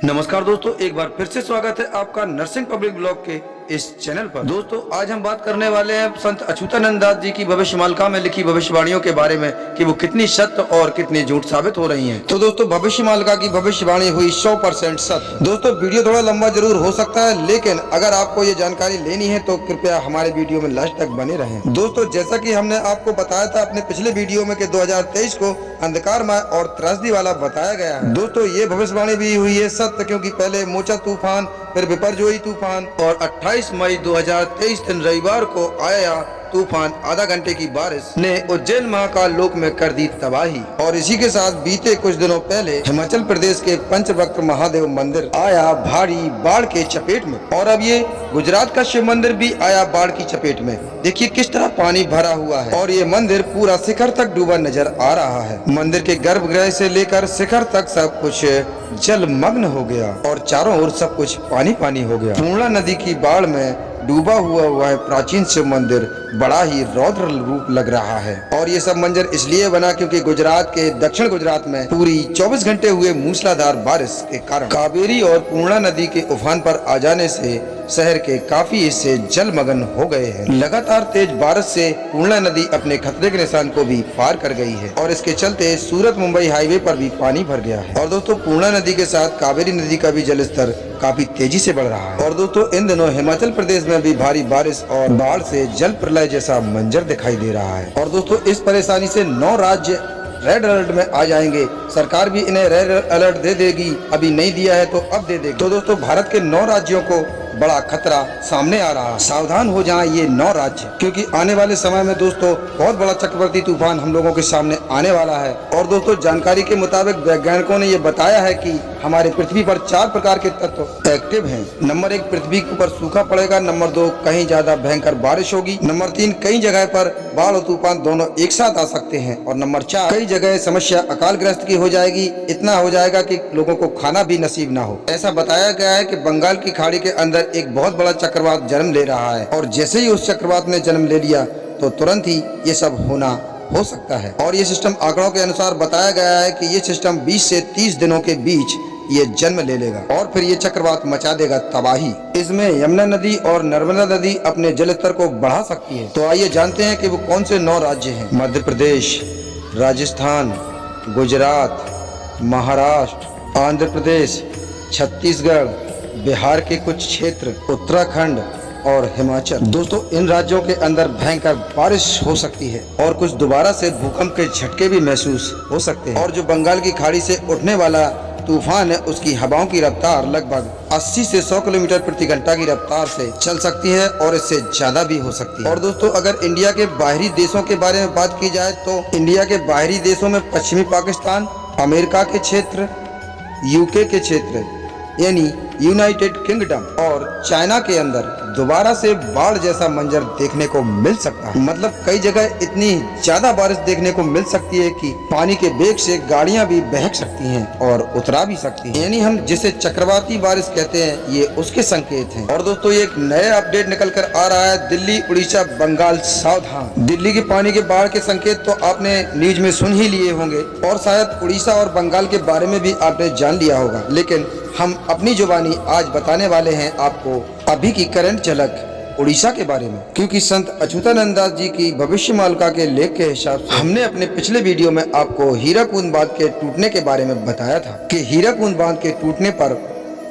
नमस्कार दोस्तों, एक बार फिर से स्वागत है आपका नरसिंह पब्लिक ब्लॉग के इस चैनल पर। दोस्तों आज हम बात करने वाले हैं संत अच्युतानंद दास जी की भविष्यमालिका में लिखी भविष्यवाणियों के बारे में कि वो कितनी सत्य और कितनी झूठ साबित हो रही हैं। तो दोस्तों भविष्यमालिका की भविष्यवाणी हुई 100% सत्य। दोस्तों वीडियो थोड़ा लंबा जरूर हो सकता है, लेकिन अगर आपको ये जानकारी लेनी है तो कृपया हमारे वीडियो में लास्ट तक बने रहें। दोस्तों जैसा की हमने आपको बताया था अपने पिछले वीडियो में कि 2023 को अंधकारमय और त्रासदी वाला बताया गया है। दोस्तों ये भविष्यवाणी भी हुई है सत्य, क्योंकि पहले मोचा तूफान, फिर बिपरजोई तूफान और 28 मई 2023 दिन रविवार को आया तूफान आधा घंटे की बारिश ने उज्जैन महाकाल लोक में कर दी तबाही। और इसी के साथ बीते कुछ दिनों पहले हिमाचल प्रदेश के पंचवक्र महादेव मंदिर आया भारी बाढ़ के चपेट में, और अब ये गुजरात का शिव मंदिर भी आया बाढ़ की चपेट में। देखिए किस तरह पानी भरा हुआ है और ये मंदिर पूरा शिखर तक डूबा नजर आ रहा है। मंदिर के गर्भगृह से लेकर शिखर तक सब कुछ जलमग्न हो गया और चारों ओर सब कुछ पानी पानी हो गया। पूर्णा नदी की बाढ़ में डूबा हुआ है प्राचीन शिव मंदिर बड़ा ही रौद्र रूप लग रहा है। और ये सब मंजर इसलिए बना क्योंकि गुजरात के दक्षिण गुजरात में पूरी 24 घंटे हुए मूसलाधार बारिश के कारण कावेरी और पूर्णा नदी के उफान पर आ जाने से शहर के काफी हिस्से जलमग्न हो गए हैं। लगातार तेज बारिश से पूर्णा नदी अपने खतरे के निशान को भी पार कर गई है और इसके चलते सूरत मुंबई हाईवे पर भी पानी भर गया है। और दोस्तों पूर्णा नदी के साथ कावेरी नदी का भी जलस्तर काफी तेजी से बढ़ रहा है। और दोस्तों इन दिनों हिमाचल प्रदेश में भी भारी बारिश और बाढ़ से जल प्रलय जैसा मंजर दिखाई दे रहा है। और दोस्तों इस परेशानी से 9 राज्य रेड अलर्ट में आ जाएंगे। सरकार भी इन्हें रेड अलर्ट दे देगी, अभी नहीं दिया है तो अब दे देगी। तो दोस्तों भारत के 9 राज्यों को बड़ा खतरा सामने आ रहा है। सावधान हो जाएं ये 9 राज्य, क्योंकि आने वाले समय में दोस्तों बहुत बड़ा चक्रवाती तूफान हम लोगों के सामने आने वाला है। और दोस्तों जानकारी के मुताबिक वैज्ञानिकों ने ये बताया है कि हमारे पृथ्वी पर 4 प्रकार के तत्व एक्टिव हैं। नंबर 1 पृथ्वी के ऊपर सूखा पड़ेगा, नंबर 2 कहीं ज्यादा भयंकर बारिश होगी, नंबर 3 कई जगह पर बाढ़ और तूफान दोनों एक साथ आ सकते हैं, और नंबर 4 कई जगह समस्या अकाल ग्रस्त की हो जाएगी। इतना हो जाएगा कि लोगों को खाना भी नसीब ना हो। ऐसा बताया गया है कि बंगाल की खाड़ी के अंदर एक बहुत बड़ा चक्रवात जन्म ले रहा है, और जैसे ही उस चक्रवात ने जन्म ले लिया तो तुरंत ही ये सब होना हो सकता है। और ये सिस्टम आंकड़ों के अनुसार बताया गया है कि ये सिस्टम 20 से 30 दिनों के बीच ये जन्म ले लेगा और फिर ये चक्रवात मचा देगा तबाही। इसमें यमुना नदी और नर्मदा नदी अपने जलस्तर को बढ़ा सकती है। तो आइए जानते हैं कि वो कौन से 9 राज्य हैं। मध्य प्रदेश, राजस्थान, गुजरात, महाराष्ट्र, आंध्र प्रदेश, छत्तीसगढ़, बिहार के कुछ क्षेत्र, उत्तराखंड और हिमाचल। दोस्तों इन राज्यों के अंदर भयंकर बारिश हो सकती है और कुछ दोबारा से भूकंप के झटके भी महसूस हो सकते हैं। और जो बंगाल की खाड़ी से उठने वाला तूफान है उसकी हवाओं की रफ्तार लगभग 80 से 100 किलोमीटर प्रति घंटा की रफ्तार से चल सकती है और इससे ज्यादा भी हो सकती है। और दोस्तों अगर इंडिया के बाहरी देशों के बारे में बात की जाए तो इंडिया के बाहरी देशों में पश्चिमी पाकिस्तान, अमेरिका के क्षेत्र, यूके के क्षेत्र यानी यूनाइटेड किंगडम और चाइना के अंदर दोबारा से बाढ़ जैसा मंजर देखने को मिल सकता है। मतलब कई जगह इतनी ज्यादा बारिश देखने को मिल सकती है कि पानी के बेग से गाड़ियां भी बहक सकती हैं और उतरा भी सकती हैं। यानी हम जिसे चक्रवाती बारिश कहते हैं ये उसके संकेत हैं। और दोस्तों ये एक नया अपडेट निकल कर आ रहा है, दिल्ली, उड़ीसा, बंगाल सावधान। दिल्ली के पानी के बाढ़ के संकेत तो आपने न्यूज में सुन ही लिए होंगे और शायद उड़ीसा और बंगाल के बारे में भी आपने जान लिया होगा, लेकिन हम अपनी जुबानी आज बताने वाले हैं आपको अभी की करंट झलक उड़ीसा के बारे में। क्योंकि संत अच्युतानंद दास जी की भविष्यमालिका के लेख के हिसाब से हमने अपने पिछले वीडियो में आपको हीराकुंड बांध के टूटने के बारे में बताया था कि हीराकुंड बांध के टूटने पर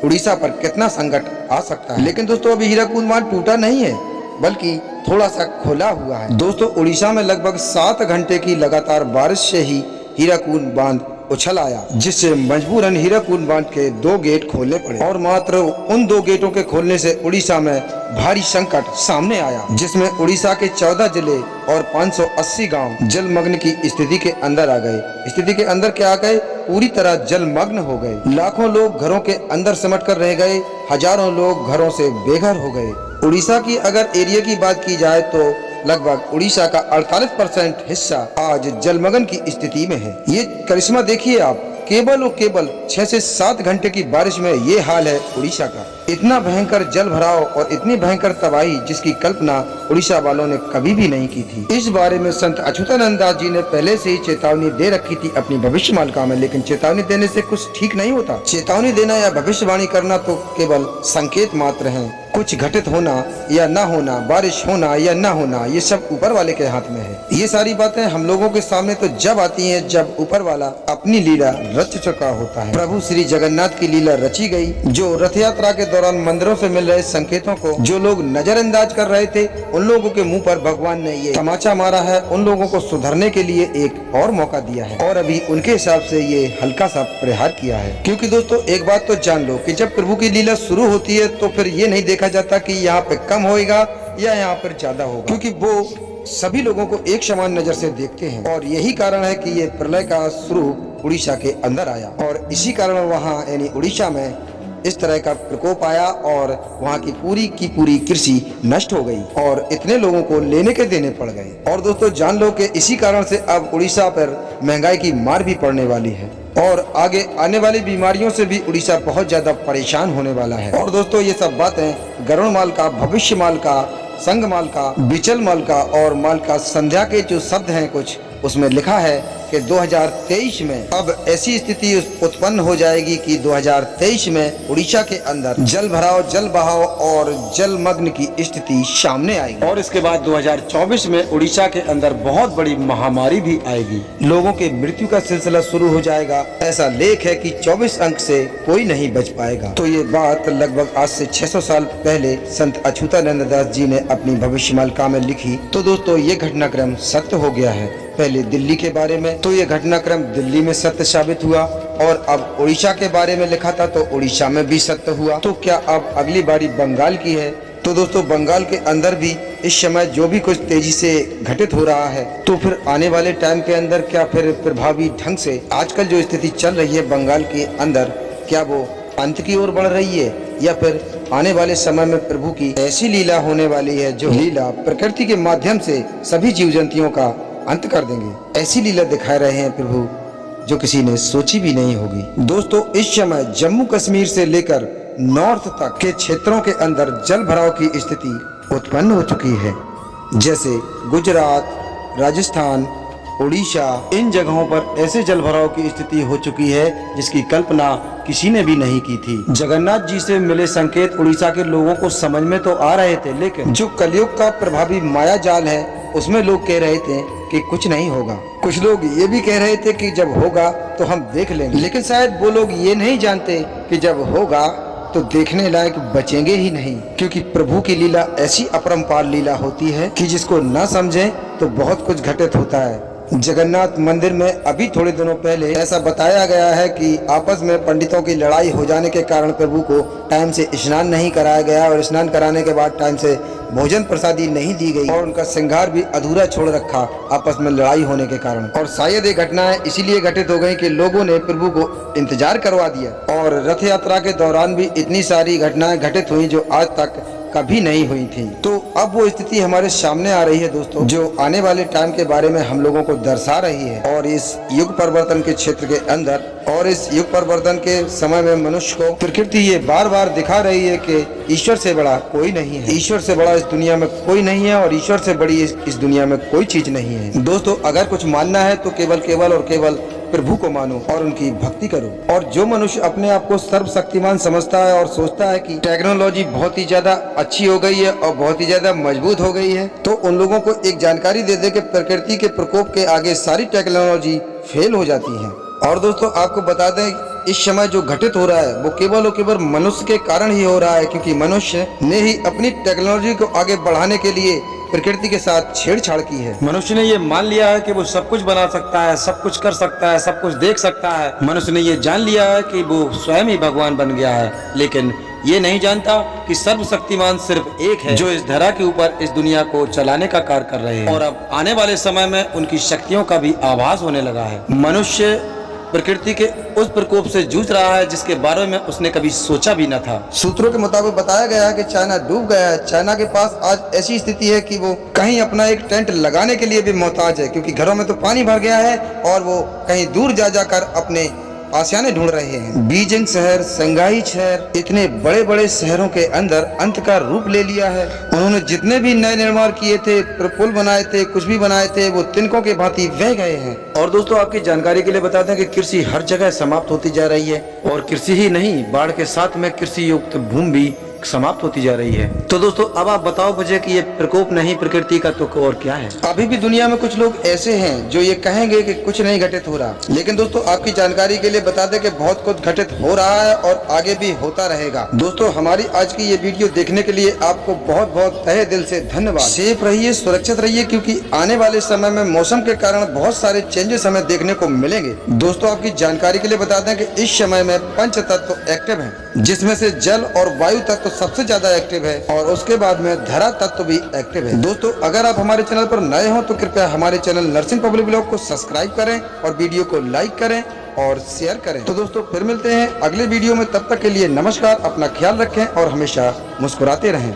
उड़ीसा पर कितना संकट आ सकता है। लेकिन दोस्तों अभी हीराकुंड बांध टूटा नहीं है, बल्कि थोड़ा सा खुला हुआ है। दोस्तों उड़ीसा में लगभग 7 घंटे की लगातार बारिश से ही हीराकुंड बांध उछल आया, जिससे मजबूरन हीराकुंड बांध के 2 गेट खोलने पड़े। और मात्र उन 2 गेटों के खोलने से उड़ीसा में भारी संकट सामने आया, जिसमें उड़ीसा के 14 जिले और 580 गांव जलमग्न की स्थिति के अंदर आ गए। स्थिति के अंदर क्या आ गए? पूरी तरह जलमग्न हो गए। लाखों लोग घरों के अंदर सिमट कर रह गए, हजारों लोग घरों से बेघर हो गए। उड़ीसा की अगर एरिया की बात की जाए तो लगभग उड़ीसा का 48% हिस्सा आज जलमग्न की स्थिति में है। ये करिश्मा देखिए आप केवल और केवल 6 से 7 घंटे की बारिश में ये हाल है उड़ीसा का। इतना भयंकर जल भराव और इतनी भयंकर तबाही जिसकी कल्पना उड़ीसा वालों ने कभी भी नहीं की थी। इस बारे में संत अच्युतानंद दास जी ने पहले से ही चेतावनी दे रखी थी अपनी भविष्यमालिका में, लेकिन चेतावनी देने से कुछ ठीक नहीं होता। चेतावनी देना या भविष्यवाणी करना तो केवल संकेत मात्र है। कुछ घटित होना या न होना, बारिश होना या न होना, ये सब ऊपर वाले के हाथ में है। ये सारी बातें हम लोगों के सामने तो जब आती हैं जब ऊपर वाला अपनी लीला रच चुका होता है। प्रभु श्री जगन्नाथ की लीला रची गई, जो रथ यात्रा के दौरान मंदिरों से मिल रहे संकेतों को जो लोग नजरअंदाज कर रहे थे, उन लोगों के मुंह पर भगवान ने ये तमाचा मारा है। उन लोगों को सुधरने के लिए एक और मौका दिया है और अभी उनके हिसाब से ये हल्का सा प्रहार किया है। क्योंकि दोस्तों एक बात तो जान लो कि जब प्रभु की लीला शुरू होती है तो फिर ये नहीं देखा जाता कि यहाँ पे कम होएगा या यहाँ पर ज्यादा होगा, क्योंकि वो सभी लोगों को एक समान नजर से देखते हैं। और यही कारण है कि ये प्रलय का स्वरूप उड़ीसा के अंदर आया और इसी कारण वहाँ यानी उड़ीसा में इस तरह का प्रकोप आया और वहाँ की पूरी कृषि नष्ट हो गई और इतने लोगों को लेने के देने पड़ गए। और दोस्तों जान लो कि इसी कारण से अब उड़ीसा पर महंगाई की मार भी पड़ने वाली है और आगे आने वाली बीमारियों से भी उड़ीसा बहुत ज्यादा परेशान होने वाला है। और दोस्तों ये सब बातें गरुड़ माल का, भविष्य माल का, संग माल का, बिचल माल का और माल का संध्या के जो शब्द हैं कुछ उसमें लिखा है कि 2023 में अब ऐसी स्थिति उत्पन्न हो जाएगी कि 2023 में उड़ीसा के अंदर जल भराव, जल बहाव और जलमग्न की स्थिति सामने आएगी। और इसके बाद 2024 में उड़ीसा के अंदर बहुत बड़ी महामारी भी आएगी। लोगों के मृत्यु का सिलसिला शुरू हो जाएगा। ऐसा लेख है कि 24 अंक से कोई नहीं बच पाएगा। तो ये बात लगभग आज से 600 साल पहले संत अच्युतानंद दास जी ने अपनी भविष्यमालिका में लिखी। तो दोस्तों ये घटनाक्रम सत्य हो गया है। पहले दिल्ली के बारे में तो ये घटनाक्रम दिल्ली में सत्य साबित हुआ और अब उड़ीसा के बारे में लिखा था तो उड़ीसा में भी सत्य हुआ। तो क्या अब अगली बारी बंगाल की है? तो दोस्तों बंगाल के अंदर भी इस समय जो भी कुछ तेजी से घटित हो रहा है, तो फिर आने वाले टाइम के अंदर क्या फिर प्रभावी ढंग से आजकल जो स्थिति चल रही है बंगाल के अंदर, क्या वो अंत की ओर बढ़ रही है या फिर आने वाले समय में प्रभु की ऐसी लीला होने वाली है जो लीला प्रकृति के माध्यम से सभी जीव जंतुओं का अंत कर देंगे। ऐसी लीला दिखा रहे हैं प्रभु जो किसी ने सोची भी नहीं होगी। दोस्तों इस समय जम्मू कश्मीर से लेकर नॉर्थ तक के क्षेत्रों के अंदर जल भराव की स्थिति उत्पन्न हो चुकी है। जैसे गुजरात, राजस्थान, उड़ीसा, इन जगहों पर ऐसे जल भराव की स्थिति हो चुकी है जिसकी कल्पना किसी ने भी नहीं की थी। जगन्नाथ जी से मिले संकेत उड़ीसा के लोगों को समझ में तो आ रहे थे, लेकिन जो कलयुग का प्रभावी माया जाल है उसमें लोग कह रहे थे कि कुछ नहीं होगा। कुछ लोग ये भी कह रहे थे कि जब होगा तो हम देख लेंगे, लेकिन शायद वो लोग ये नहीं जानते कि जब होगा तो देखने लायक बचेंगे ही नहीं, क्योंकि प्रभु की लीला ऐसी अपरंपार लीला होती है कि जिसको न समझे तो बहुत कुछ घटित होता है। जगन्नाथ मंदिर में अभी थोड़े दिनों पहले ऐसा बताया गया है कि आपस में पंडितों की लड़ाई हो जाने के कारण प्रभु को टाइम से स्नान नहीं कराया गया और स्नान कराने के बाद टाइम से भोजन प्रसादी नहीं दी गई और उनका श्रृंगार भी अधूरा छोड़ रखा आपस में लड़ाई होने के कारण। और शायद ये घटनाएं इसीलिए घटित हो गई कि लोगों ने प्रभु को इंतजार करवा दिया और रथ यात्रा के दौरान भी इतनी सारी घटनाएं घटित हुई जो आज तक कभी नहीं हुई थी। तो अब वो स्थिति हमारे सामने आ रही है दोस्तों, जो आने वाले टाइम के बारे में हम लोगों को दर्शा रही है। और इस युग परिवर्तन के क्षेत्र के अंदर और इस युग परिवर्तन के समय में मनुष्य को प्रकृति ये बार बार दिखा रही है कि ईश्वर से बड़ा कोई नहीं है, ईश्वर से बड़ा इस दुनिया में कोई नहीं है और ईश्वर से बड़ी इस दुनिया में कोई चीज नहीं है। दोस्तों अगर कुछ मानना है तो केवल और केवल प्रभु को मानो और उनकी भक्ति करो। और जो मनुष्य अपने आप को सर्वशक्तिमान समझता है और सोचता है कि टेक्नोलॉजी बहुत ही ज्यादा अच्छी हो गई है और बहुत ही ज्यादा मजबूत हो गई है, तो उन लोगों को एक जानकारी दे दे कि प्रकृति के प्रकोप के आगे सारी टेक्नोलॉजी फेल हो जाती है। और दोस्तों आपको बता दें इस समय जो घटित हो रहा है वो केवल और केवल मनुष्य के कारण ही हो रहा है, क्योंकि मनुष्य ने ही अपनी टेक्नोलॉजी को आगे बढ़ाने के लिए प्रकृति के साथ छेड़छाड़ की है। मनुष्य ने ये मान लिया है कि वो सब कुछ बना सकता है, सब कुछ कर सकता है, सब कुछ देख सकता है। मनुष्य ने ये जान लिया है कि वो स्वयं ही भगवान बन गया है, लेकिन ये नहीं जानता कि सर्वशक्तिमान सिर्फ एक है जो इस धरा के ऊपर इस दुनिया को चलाने का कार्य कर रहे हैं। और अब आने वाले समय में उनकी शक्तियों का भी आभास होने लगा है। मनुष्य प्रकृति के उस प्रकोप से जूझ रहा है जिसके बारे में उसने कभी सोचा भी न था। सूत्रों के मुताबिक बताया गया है कि चाइना डूब गया है। चाइना के पास आज ऐसी स्थिति है कि वो कहीं अपना एक टेंट लगाने के लिए भी मोहताज है, क्योंकि घरों में तो पानी भर गया है और वो कहीं दूर जा जाकर अपने आसियाने ढूंढ रहे हैं। बीजिंग शहर, शंघाई शहर, इतने बड़े बड़े शहरों के अंदर अंत का रूप ले लिया है। उन्होंने जितने भी नए निर्माण किए थे, पुल बनाए थे, कुछ भी बनाए थे, वो तिनकों के भांति बह गए हैं। और दोस्तों आपकी जानकारी के लिए बता दें कि कृषि हर जगह समाप्त होती जा रही है, और कृषि ही नहीं, बाढ़ के साथ में कृषि युक्त भूमि भी समाप्त होती जा रही है। तो दोस्तों अब आप बताओ मुझे कि ये प्रकोप नहीं प्रकृति का तो और क्या है। अभी भी दुनिया में कुछ लोग ऐसे हैं जो ये कहेंगे कि कुछ नहीं घटित हो रहा, लेकिन दोस्तों आपकी जानकारी के लिए बता दें कि बहुत कुछ घटित हो रहा है और आगे भी होता रहेगा। दोस्तों हमारी आज की ये वीडियो देखने के लिए आपको बहुत बहुत तहे दिल से धन्यवाद। सेफ रहिए, सुरक्षित रहिए, क्योंकि आने वाले समय में मौसम के कारण बहुत सारे चेंजेस हमें देखने को मिलेंगे। दोस्तों आपकी जानकारी के लिए बता दें कि इस समय में पंच तत्व एक्टिव है, जिसमें से जल और वायु तत्व सबसे ज्यादा एक्टिव है, और उसके बाद में धरा तत्व भी एक्टिव है। दोस्तों अगर आप हमारे चैनल पर नए हो तो कृपया हमारे चैनल नर्सिंग पब्लिक ब्लॉग को सब्सक्राइब करें और वीडियो को लाइक करें और शेयर करें। तो दोस्तों फिर मिलते हैं अगले वीडियो में, तब तक के लिए नमस्कार, अपना ख्याल रखें और हमेशा मुस्कुराते रहें।